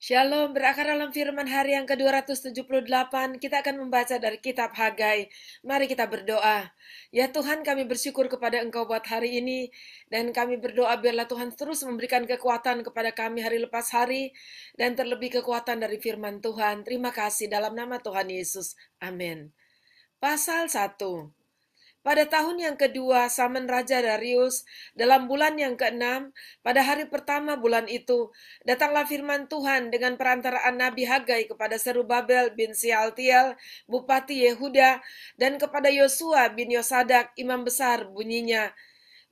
Shalom, berakar dalam firman hari yang ke-278, kita akan membaca dari kitab Hagai. Mari kita berdoa. Ya Tuhan, kami bersyukur kepada Engkau buat hari ini, dan kami berdoa biarlah Tuhan terus memberikan kekuatan kepada kami hari lepas hari, dan terlebih kekuatan dari firman Tuhan. Terima kasih dalam nama Tuhan Yesus. Amin. Pasal 1. Pada tahun yang kedua zaman Raja Darius, dalam bulan yang keenam, pada hari pertama bulan itu, datanglah firman Tuhan dengan perantaraan Nabi Hagai kepada Serubabel bin Sialtiel, Bupati Yehuda, dan kepada Yosua bin Yosadak, imam besar, bunyinya.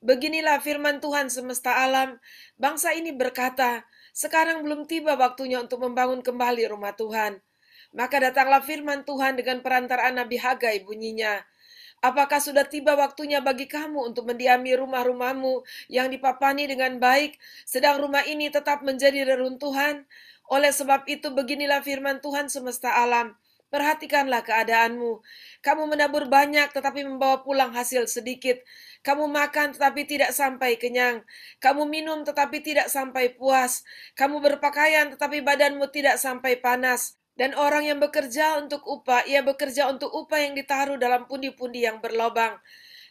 Beginilah firman Tuhan semesta alam, bangsa ini berkata, sekarang belum tiba waktunya untuk membangun kembali rumah Tuhan. Maka datanglah firman Tuhan dengan perantaraan Nabi Hagai, bunyinya, apakah sudah tiba waktunya bagi kamu untuk mendiami rumah-rumahmu yang dipapani dengan baik, sedang rumah ini tetap menjadi reruntuhan? Oleh sebab itu beginilah firman Tuhan semesta alam. Perhatikanlah keadaanmu. Kamu menabur banyak tetapi membawa pulang hasil sedikit. Kamu makan tetapi tidak sampai kenyang. Kamu minum tetapi tidak sampai puas. Kamu berpakaian tetapi badanmu tidak sampai panas. Dan orang yang bekerja untuk upah, ia bekerja untuk upah yang ditaruh dalam pundi-pundi yang berlobang.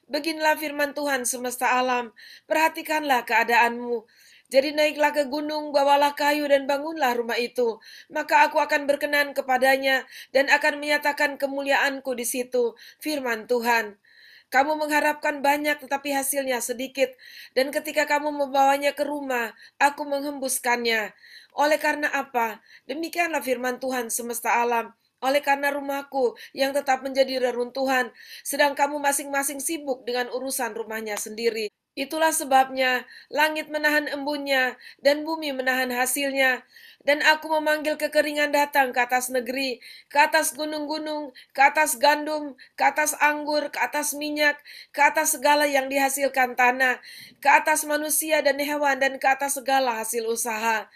Beginilah firman Tuhan semesta alam, perhatikanlah keadaanmu. Jadi naiklah ke gunung, bawalah kayu dan bangunlah rumah itu. Maka aku akan berkenan kepadanya dan akan menyatakan kemuliaanku di situ. Firman Tuhan. Kamu mengharapkan banyak tetapi hasilnya sedikit. Dan ketika kamu membawanya ke rumah, aku menghembuskannya. Oleh karena apa? Demikianlah firman Tuhan semesta alam. Oleh karena rumahku yang tetap menjadi reruntuhan, sedang kamu masing-masing sibuk dengan urusan rumahnya sendiri. Itulah sebabnya langit menahan embunnya dan bumi menahan hasilnya. Dan aku memanggil kekeringan datang ke atas negeri, ke atas gunung-gunung, ke atas gandum, ke atas anggur, ke atas minyak, ke atas segala yang dihasilkan tanah, ke atas manusia dan hewan, dan ke atas segala hasil usaha.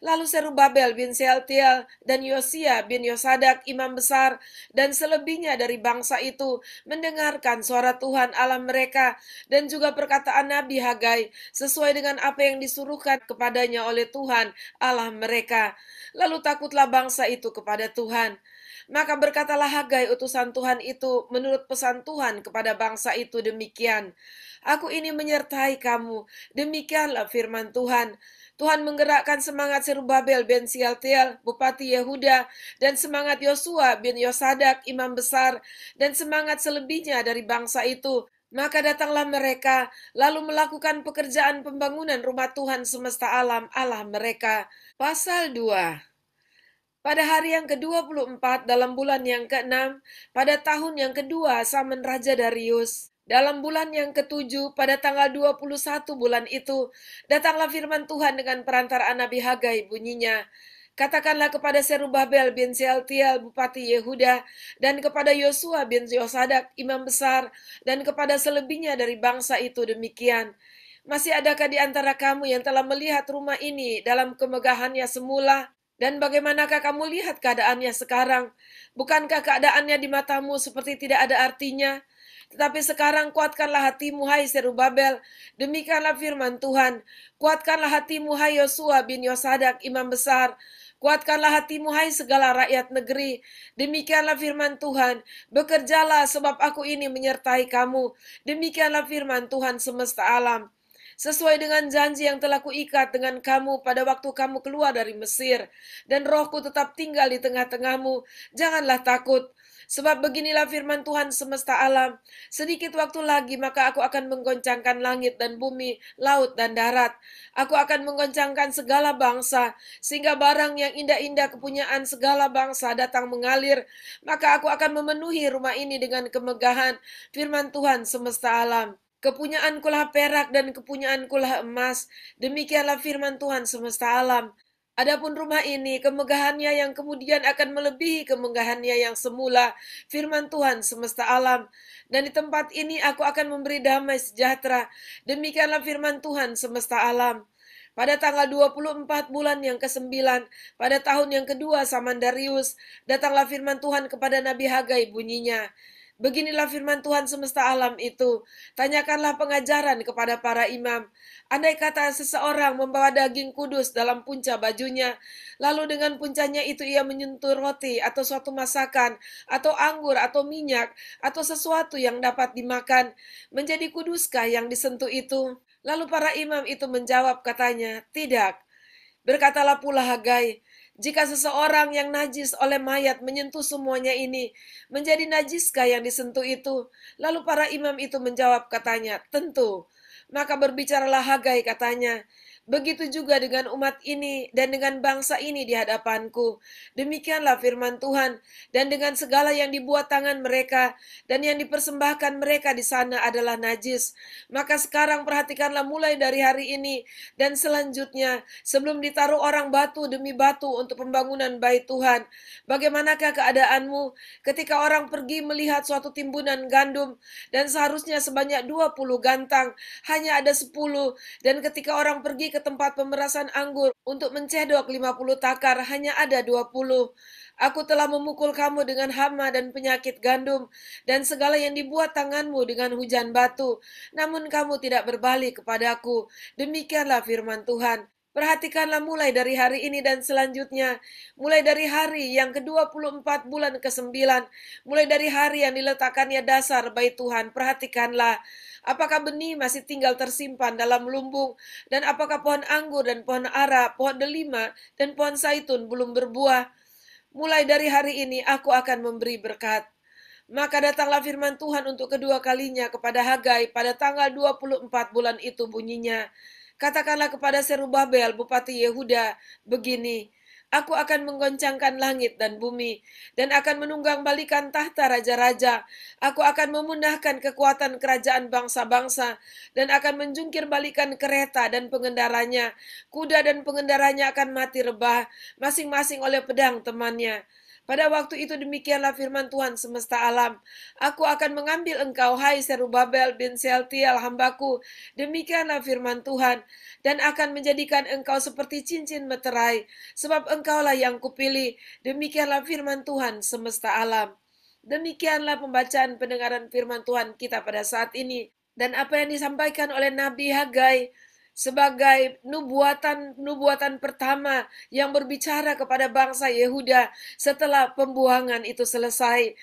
Lalu Serubabel bin Sealtiel dan Yosia bin Yosadak imam besar dan selebihnya dari bangsa itu mendengarkan suara Tuhan Allah mereka dan juga perkataan Nabi Hagai sesuai dengan apa yang disuruhkan kepadanya oleh Tuhan Allah mereka. Lalu takutlah bangsa itu kepada Tuhan. Maka berkatalah Hagai utusan Tuhan itu menurut pesan Tuhan kepada bangsa itu demikian. Aku ini menyertai kamu, demikianlah firman Tuhan. Tuhan menggerakkan semangat Serubabel bin Sialtiel, Bupati Yehuda, dan semangat Yosua bin Yosadak, imam besar, dan semangat selebihnya dari bangsa itu. Maka datanglah mereka, lalu melakukan pekerjaan pembangunan rumah Tuhan semesta alam, Allah mereka. Pasal 2. Pada hari yang ke-24 dalam bulan yang ke-6, pada tahun yang kedua zaman Raja Darius, dalam bulan yang ke-7 pada tanggal 21 bulan itu, datanglah firman Tuhan dengan perantaraan Nabi Hagai bunyinya, katakanlah kepada Serubabel bin Sealtiel Bupati Yehuda dan kepada Yosua bin Yosadak imam besar dan kepada selebihnya dari bangsa itu demikian. Masih adakah di antara kamu yang telah melihat rumah ini dalam kemegahannya semula? Dan bagaimanakah kamu lihat keadaannya sekarang? Bukankah keadaannya di matamu seperti tidak ada artinya? Tetapi sekarang kuatkanlah hatimu, hai Serubabel. Demikianlah firman Tuhan. Kuatkanlah hatimu, hai Yosua bin Yosadak, imam besar. Kuatkanlah hatimu, hai segala rakyat negeri. Demikianlah firman Tuhan. Bekerjalah sebab aku ini menyertai kamu. Demikianlah firman Tuhan semesta alam. Sesuai dengan janji yang telah kuikat dengan kamu pada waktu kamu keluar dari Mesir, dan rohku tetap tinggal di tengah-tengahmu. Janganlah takut, sebab beginilah firman Tuhan semesta alam. Sedikit waktu lagi maka aku akan menggoncangkan langit dan bumi, laut dan darat. Aku akan menggoncangkan segala bangsa, sehingga barang yang indah-indah kepunyaan segala bangsa datang mengalir. Maka aku akan memenuhi rumah ini dengan kemegahan, firman Tuhan semesta alam. Kepunyaankulah perak dan kepunyaankulah emas. Demikianlah firman Tuhan semesta alam. Adapun rumah ini, kemegahannya yang kemudian akan melebihi kemegahannya yang semula. Firman Tuhan semesta alam. Dan di tempat ini aku akan memberi damai sejahtera. Demikianlah firman Tuhan semesta alam. Pada tanggal 24 bulan yang ke-9, pada tahun yang kedua zaman Darius, datanglah firman Tuhan kepada Nabi Hagai bunyinya, Beginilah firman Tuhan semesta alam itu. Tanyakanlah pengajaran kepada para imam. Andai kata seseorang membawa daging kudus dalam punca bajunya, lalu dengan puncanya itu ia menyentuh roti atau suatu masakan, atau anggur atau minyak, atau sesuatu yang dapat dimakan, menjadi kuduskah yang disentuh itu? Lalu para imam itu menjawab katanya, tidak. Berkatalah pula Hagai, jika seseorang yang najis oleh mayat menyentuh semuanya ini, menjadi najiskah yang disentuh itu? Lalu para imam itu menjawab katanya, tentu. Maka berbicaralah Hagai katanya, begitu juga dengan umat ini dan dengan bangsa ini di hadapanku. Demikianlah firman Tuhan, dan dengan segala yang dibuat tangan mereka dan yang dipersembahkan mereka di sana adalah najis. Maka sekarang perhatikanlah mulai dari hari ini dan selanjutnya, sebelum ditaruh orang batu demi batu untuk pembangunan bait Tuhan. Bagaimanakah keadaanmu ketika orang pergi melihat suatu timbunan gandum dan seharusnya sebanyak 20 gantang, hanya ada 10, dan ketika orang pergi ke tempat pemerasan anggur untuk mencedok 50 takar, hanya ada 20. Aku telah memukul kamu dengan hama dan penyakit gandum, dan segala yang dibuat tanganmu dengan hujan batu. Namun kamu tidak berbalik kepadaku. Demikianlah firman Tuhan. Perhatikanlah mulai dari hari ini dan selanjutnya, mulai dari hari yang ke-24 bulan ke-9, mulai dari hari yang diletakkannya dasar bait Tuhan, perhatikanlah, apakah benih masih tinggal tersimpan dalam lumbung, dan apakah pohon anggur dan pohon ara, pohon delima, dan pohon zaitun belum berbuah. Mulai dari hari ini aku akan memberi berkat. Maka datanglah firman Tuhan untuk kedua kalinya kepada Hagai pada tanggal 24 bulan itu bunyinya. Katakanlah kepada Serubabel, Bupati Yehuda, begini, aku akan menggoncangkan langit dan bumi, dan akan menunggang balikan tahta raja-raja. Aku akan memundahkan kekuatan kerajaan bangsa-bangsa, dan akan menjungkir balikan kereta dan pengendaranya. Kuda dan pengendaranya akan mati rebah, masing-masing oleh pedang temannya. Pada waktu itu demikianlah firman Tuhan semesta alam. Aku akan mengambil engkau, hai Serubabel bin Sealtiel, hambaku. Demikianlah firman Tuhan. Dan akan menjadikan engkau seperti cincin meterai. Sebab engkaulah yang kupilih. Demikianlah firman Tuhan semesta alam. Demikianlah pembacaan pendengaran firman Tuhan kita pada saat ini. Dan apa yang disampaikan oleh Nabi Hagai sebagai nubuatan pertama yang berbicara kepada bangsa Yehuda setelah pembuangan itu selesai.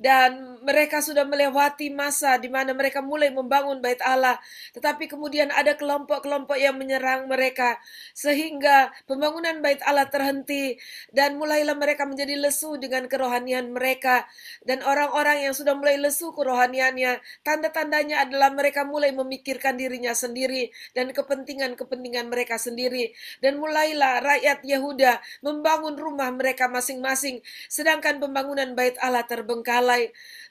Dan mereka sudah melewati masa di mana mereka mulai membangun bait Allah. Tetapi kemudian ada kelompok-kelompok yang menyerang mereka. Sehingga pembangunan bait Allah terhenti. Dan mulailah mereka menjadi lesu dengan kerohanian mereka. Dan orang-orang yang sudah mulai lesu kerohaniannya, tanda-tandanya adalah mereka mulai memikirkan dirinya sendiri. Dan kepentingan-kepentingan mereka sendiri. Dan mulailah rakyat Yehuda membangun rumah mereka masing-masing. Sedangkan pembangunan bait Allah terbengkalai.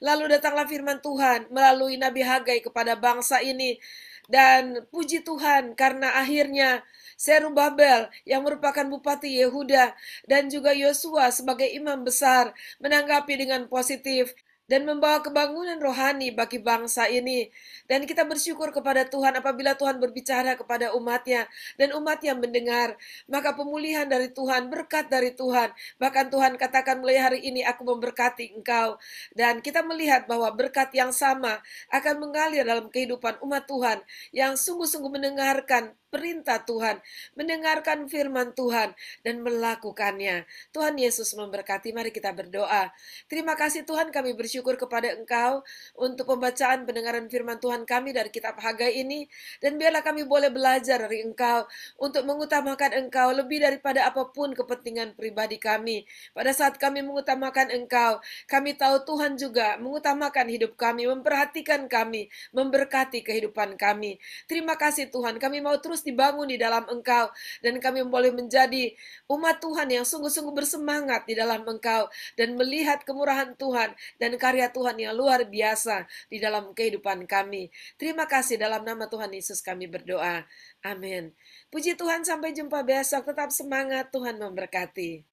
Lalu datanglah firman Tuhan melalui Nabi Hagai kepada bangsa ini. Dan puji Tuhan karena akhirnya Serubabel yang merupakan Bupati Yehuda dan juga Yosua sebagai imam besar menanggapi dengan positif dan membawa kebangunan rohani bagi bangsa ini. Dan kita bersyukur kepada Tuhan apabila Tuhan berbicara kepada umatnya, dan umatnya mendengar, maka pemulihan dari Tuhan, berkat dari Tuhan. Bahkan Tuhan katakan mulai hari ini aku memberkati engkau. Dan kita melihat bahwa berkat yang sama akan mengalir dalam kehidupan umat Tuhan yang sungguh-sungguh mendengarkan perintah Tuhan, mendengarkan firman Tuhan, dan melakukannya. Tuhan Yesus memberkati, mari kita berdoa. Terima kasih Tuhan, kami bersyukur kepada Engkau untuk pembacaan pendengaran firman Tuhan kami dari kitab Hagai ini, dan biarlah kami boleh belajar dari Engkau untuk mengutamakan Engkau lebih daripada apapun kepentingan pribadi kami. Pada saat kami mengutamakan Engkau, kami tahu Tuhan juga mengutamakan hidup kami, memperhatikan kami, memberkati kehidupan kami. Terima kasih Tuhan, kami mau terus dibangun di dalam Engkau, dan kami boleh menjadi umat Tuhan yang sungguh-sungguh bersemangat di dalam Engkau, dan melihat kemurahan Tuhan dan karya Tuhan yang luar biasa di dalam kehidupan kami. Terima kasih, dalam nama Tuhan Yesus kami berdoa. Amin. Puji Tuhan, sampai jumpa besok. Tetap semangat, Tuhan memberkati.